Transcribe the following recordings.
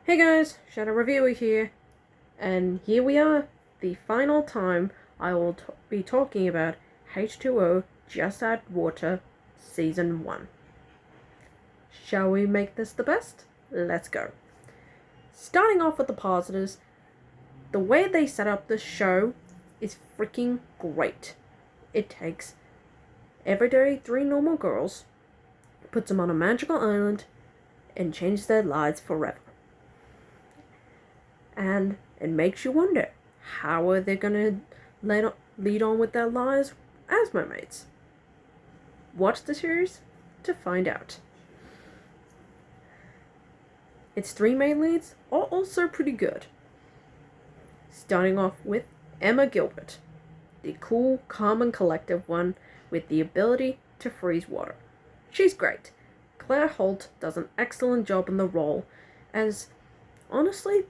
Hey guys, Shadow Reviewer here, and here we are, the final time I will be talking about H20 Just Add Water Season 1. Shall we make this the best? Let's go. Starting off with the positives, the way they set up the show is freaking great. It takes everyday three normal girls, puts them on a magical island, and changes their lives forever. And it makes you wonder, how are they going to lead on with their lives as mermaids? Watch the series to find out. Its three main leads are also pretty good. Starting off with Emma Gilbert, the cool, calm and collective one with the ability to freeze water. She's great. Claire Holt does an excellent job in the role, as honestly,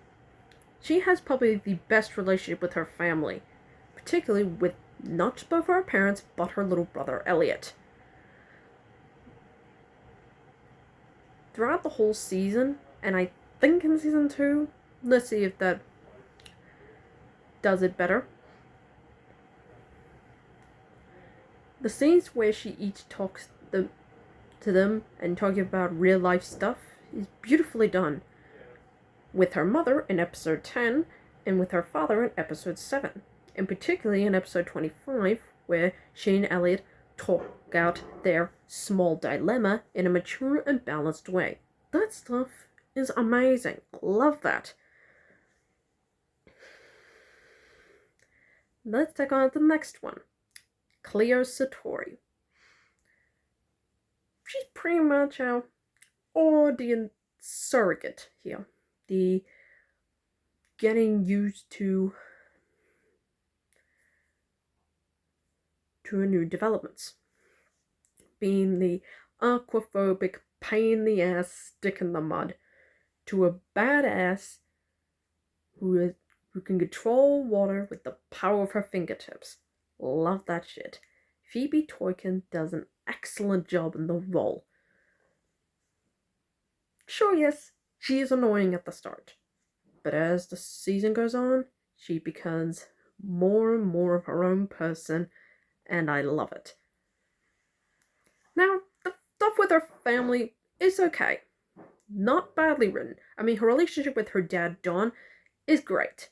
she has probably the best relationship with her family, particularly with not both her parents, but her little brother, Elliot. Throughout the whole season, and I think in season 2, let's see if that does it better. The scenes where she each talks to them and talking about real life stuff is beautifully done. With her mother in episode 10, and with her father in episode 7, and particularly in episode 25, where she and Elliot talk out their small dilemma in a mature and balanced way. That stuff is amazing. Love that. Let's take on the next one. Cleo Satori. She's pretty much our audience surrogate here. The getting used to new developments. Being the aquaphobic, pain in the ass, stick in the mud, to a badass who can control water with the power of her fingertips. Love that shit. Phoebe Toykin does an excellent job in the role. Sure, yes, she is annoying at the start, but as the season goes on, she becomes more and more of her own person, and I love it. Now, the stuff with her family is okay. Not badly written. I mean, her relationship with her dad, Don, is great.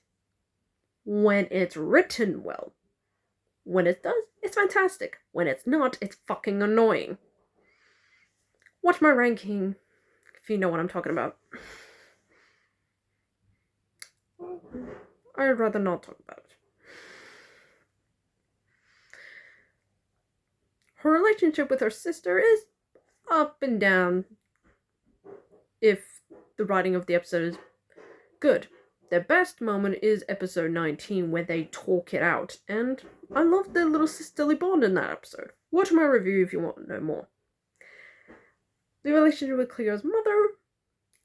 When it's written well. When it does, it's fantastic. When it's not, it's fucking annoying. Watch my ranking if you know what I'm talking about. I'd rather not talk about it. Her relationship with her sister is up and down if the writing of the episode is good. Their best moment is episode 19 where they talk it out, and I love their little sisterly bond in that episode. Watch my review if you want to know more. The relationship with Cleo's mother,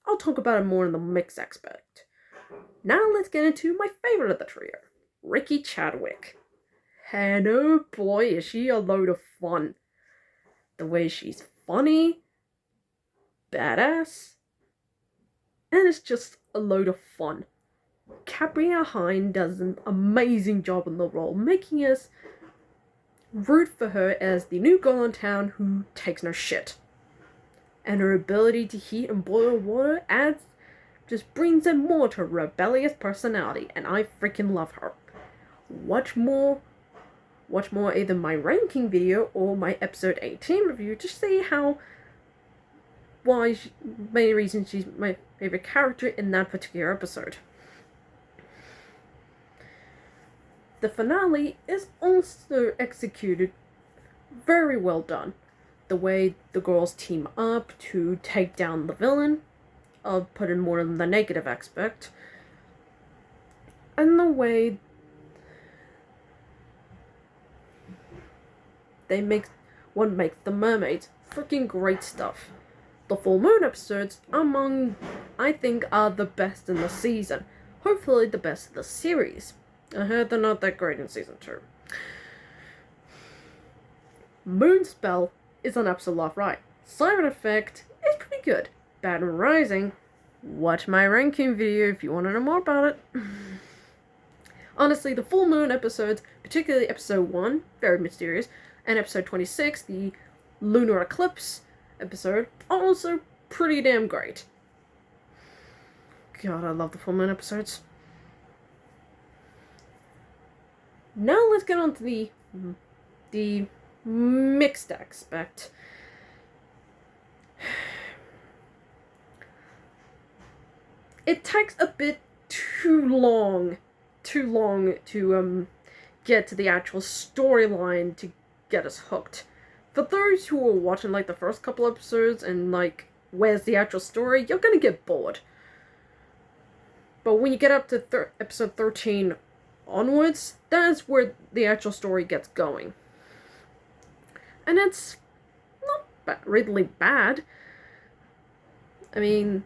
I'll talk about it more in the mix aspect. Now let's get into my favorite of the trio, Ricky Chadwick. And oh boy, is she a load of fun. The way she's funny, badass, and it's just a load of fun. Cabria Hine does an amazing job in the role, making us root for her as the new girl in town who takes no shit. And her ability to heat and boil water just brings in more to her rebellious personality, and I freaking love her. Watch more either my ranking video or my episode 18 review to see many reasons she's my favorite character in that particular episode. The finale is also executed very well done. The way the girls team up to take down the villain, I'll put in more than the negative aspect, and the way they make the mermaids freaking great stuff. The full moon episodes I think are the best in the season. Hopefully the best of the series. I heard they're not that great in season 2. Moonspell is an absolute right. Siren Effect is pretty good. Bad Rising watch my ranking video if you want to know more about it. Honestly, the full moon episodes, particularly episode 1, very mysterious, and episode 26, the lunar eclipse episode, are also pretty damn great. God, I love the full moon episodes. Now let's get on to the mixed aspect. It takes a bit too long to get to the actual storyline to get us hooked. For those who are watching like the first couple episodes and like where's the actual story, you're gonna get bored. But when you get up to episode 13 onwards, that's where the actual story gets going. And it's not really bad. I mean,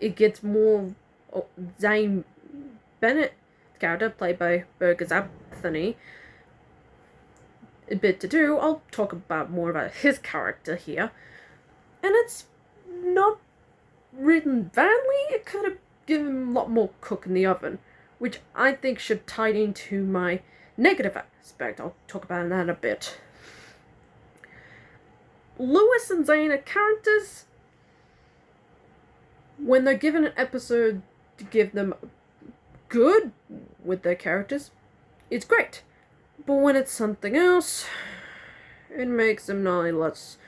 it gets more Zane Bennett character, played by Burgess Anthony, a bit to do. I'll talk more about his character here. And it's not written badly. It could have given him a lot more cook in the oven, which I think should tie into my negative aspect. I'll talk about that in a bit. Lewis and Zane are characters. When they're given an episode to give them good with their characters, it's great. But when it's something else, it makes them not only less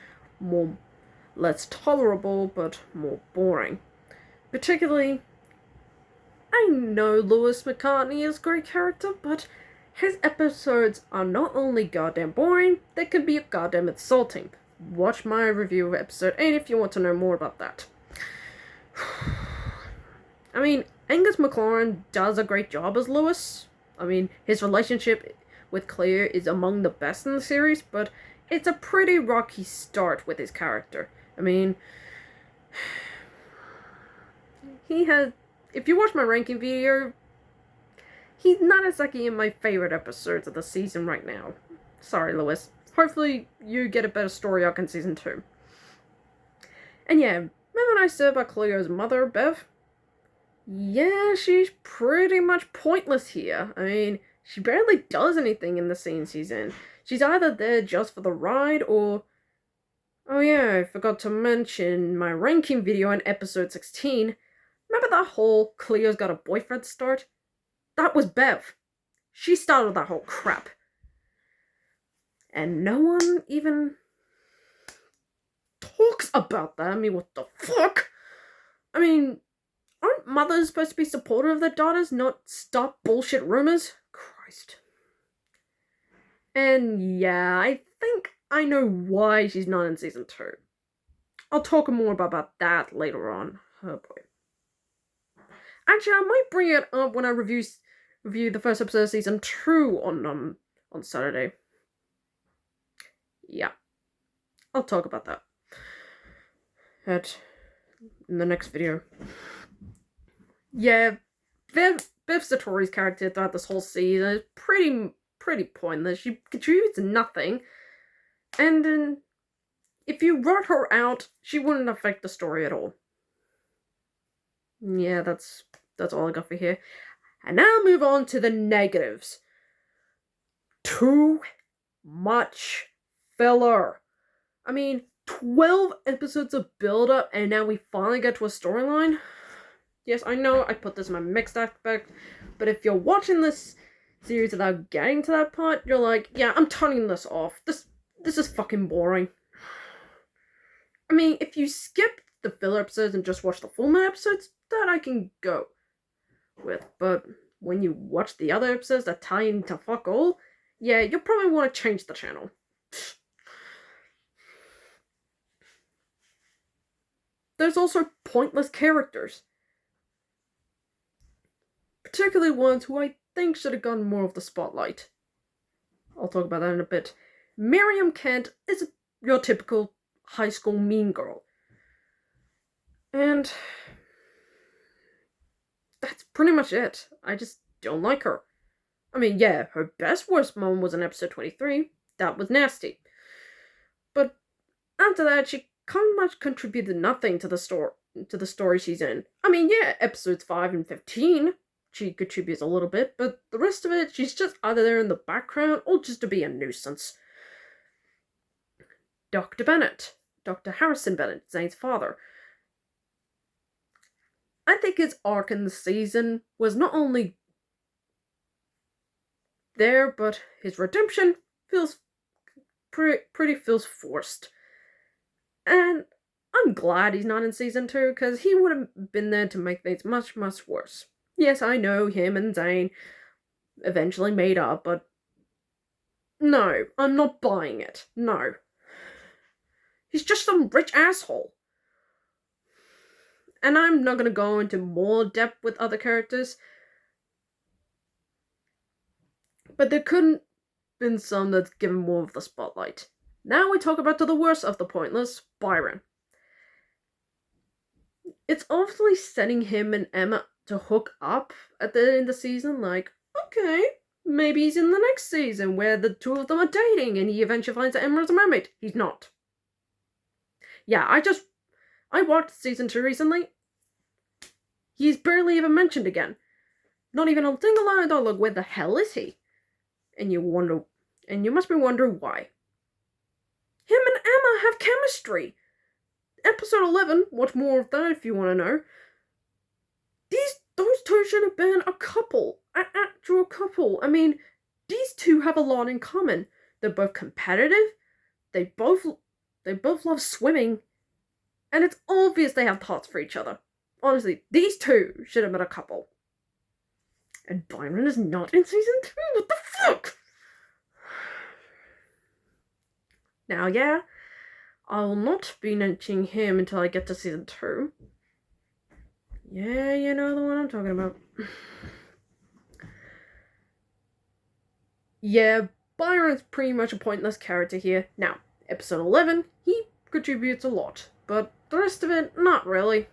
tolerable, but more boring. Particularly, I know Lewis McCartney is a great character, but his episodes are not only goddamn boring, they can be goddamn insulting. Watch my review of episode 8 if you want to know more about that. I mean, Angus McLaurin does a great job as Lewis. I mean, his relationship with Claire is among the best in the series, but it's a pretty rocky start with his character. I mean, if you watch my ranking video, he's not exactly in my favorite episodes of the season right now. Sorry, Lewis. Hopefully you get a better story arc in season 2. And yeah, remember when I said about Cleo's mother, Bev? Yeah, she's pretty much pointless here. I mean, she barely does anything in the scene she's in. She's either there just for the ride or... Oh yeah, I forgot to mention my ranking video in episode 16. Remember that whole Cleo's got a boyfriend start? That was Bev. She started that whole crap. And no one even talks about that. I mean, what the fuck? I mean, aren't mothers supposed to be supportive of their daughters, not stop bullshit rumors? Christ. And yeah, I think I know why she's not in season 2. I'll talk more about that later on. Oh boy. Actually, I might bring it up when I review the first episode of season 2 on Saturday. Yeah. I'll talk about that in the next video. Yeah, Viv Satori's character throughout this whole season is pretty pointless. She contributes nothing, and if you wrote her out, she wouldn't affect the story at all. Yeah, that's all I got for here. And now move on to the negatives. Too much filler. I mean, 12 episodes of build-up, and now we finally get to a storyline? Yes, I know I put this in my mixed aspect, but if you're watching this series without getting to that part, you're like, yeah, I'm turning this off. This is fucking boring. I mean, if you skip the filler episodes and just watch the full moon episodes, that I can go with. But when you watch the other episodes that tie into fuck all, yeah, you'll probably want to change the channel. There's also pointless characters. Particularly ones who I think should have gotten more of the spotlight. I'll talk about that in a bit. Miriam Kent is your typical high school mean girl. And that's pretty much it. I just don't like her. I mean, yeah, her best worst moment was in episode 23. That was nasty. But after that, she kind of much contributed nothing to the story. to the story she's in. I mean, yeah, episodes 5 and 15, she contributes a little bit, but the rest of it, she's just either there in the background or just to be a nuisance. Dr. Bennett. Dr. Harrison Bennett, Zane's father. I think his arc in the season was not only there, but his redemption feels pretty feels forced. And I'm glad he's not in season 2, because he would have been there to make things much, much worse. Yes, I know him and Zane eventually made up, but no, I'm not buying it. No. He's just some rich asshole. And I'm not going to go into more depth with other characters, but there couldn't been some that's given more of the spotlight. Now we talk about the worst of the pointless, Byron. It's obviously setting him and Emma to hook up at the end of the season, like, okay, maybe he's in the next season where the two of them are dating and he eventually finds that Emma's a mermaid. He's not. Yeah, I watched season 2 recently. He's barely even mentioned again. Not even a single line of dialogue. Where the hell is he? And you must be wondering why. Him and Emma have chemistry. Episode 11, watch more of that if you want to know. Those two should have been a couple. An actual couple. I mean, these two have a lot in common. They're both competitive. They both love swimming. And it's obvious they have thoughts for each other. Honestly, these two should have been a couple. And Byron is not in season 2? What the fuck? Now, yeah, I will not be mentioning him until I get to season 2. Yeah, you know the one I'm talking about. Yeah, Byron's pretty much a pointless character here. Now, episode 11, he contributes a lot, but the rest of it, not really.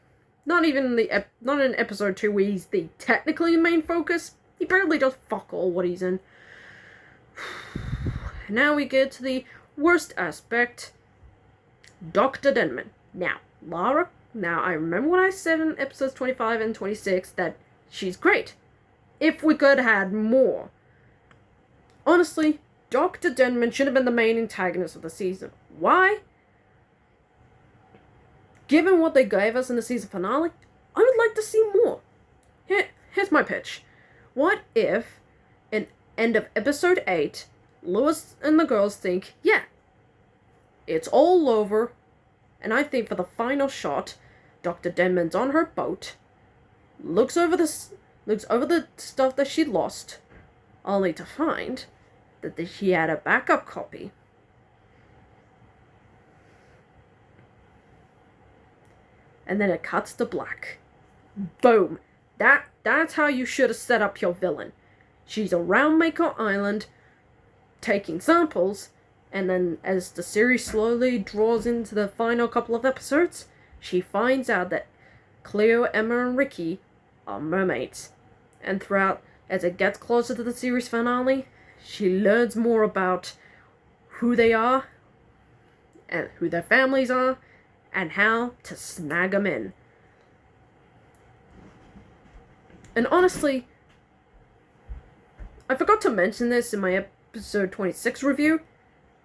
Not even not in episode 2 where he's the technically main focus. He barely does fuck all what he's in. Now we get to the worst aspect. Dr. Denman. Now, I remember what I said in episodes 25 and 26 that she's great. If we could have had more. Honestly, Dr. Denman should have been the main antagonist of the season. Why? Given what they gave us in the season finale, I would like to see more. Here's my pitch. What if, in end of episode 8, Lewis and the girls think, yeah, it's all over, and I think for the final shot, Dr. Denman's on her boat, looks over the stuff that she lost, only to find that she had a backup copy. And then it cuts to black. Boom. That's how you should have set up your villain. She's around Mako Island, taking samples, and then as the series slowly draws into the final couple of episodes, she finds out that Cleo, Emma, and Ricky are mermaids. And throughout, as it gets closer to the series finale, she learns more about who they are, and who their families are, and how to snag them in. And honestly, I forgot to mention this in my episode 26 review.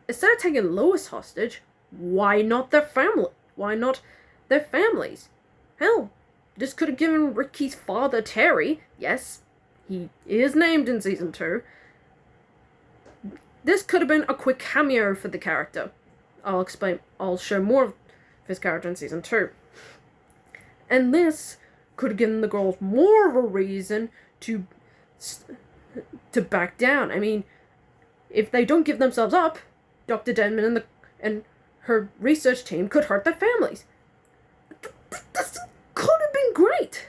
Instead of taking Lois hostage, why not their family? Why not their families? Hell, this could have given Ricky's father, Terry, yes, he is named in season 2. This could have been a quick cameo for the character. I'll show more of his character in season 2. And this could have given the girls more of a reason to back down. I mean, if they don't give themselves up, Dr. Denman and her research team could hurt their families. This could have been great.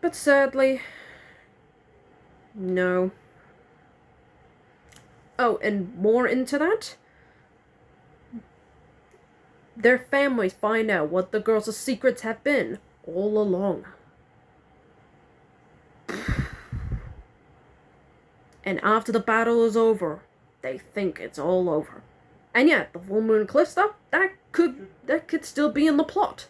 But sadly, no. Oh, and more into that, their families find out what the girls' secrets have been all along. And after the battle is over, they think it's all over. And yeah, the full moon cliff stuff, that could still be in the plot.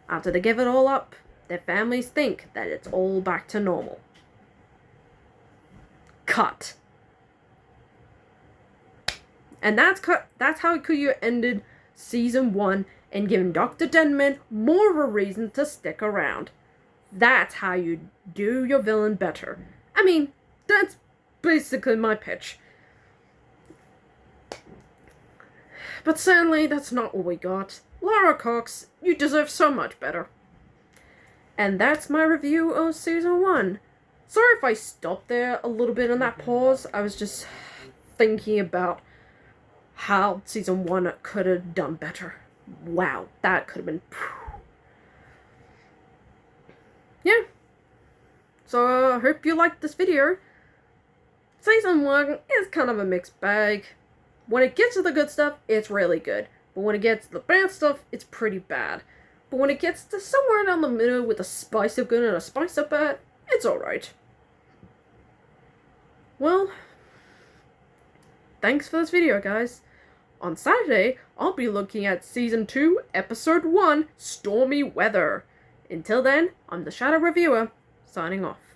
After they give it all up, their families think that it's all back to normal. Cut. And that's how you ended season 1 and given Dr. Denman more of a reason to stick around. That's how you do your villain better. I mean, that's basically my pitch. But sadly, that's not what we got. Lara Cox, you deserve so much better. And that's my review of season 1. Sorry if I stopped there a little bit on that pause. I was just thinking about how season 1 could have done better. Wow, that could have been... Yeah. So I hope you liked this video. Season 1 is kind of a mixed bag. When it gets to the good stuff, it's really good. But when it gets to the bad stuff, it's pretty bad. But when it gets to somewhere down the middle with a spice of good and a spice of bad, it's alright. Well, thanks for this video, guys. On Saturday, I'll be looking at Season 2, Episode 1, Stormy Weather. Until then, I'm the Shadow Reviewer, signing off.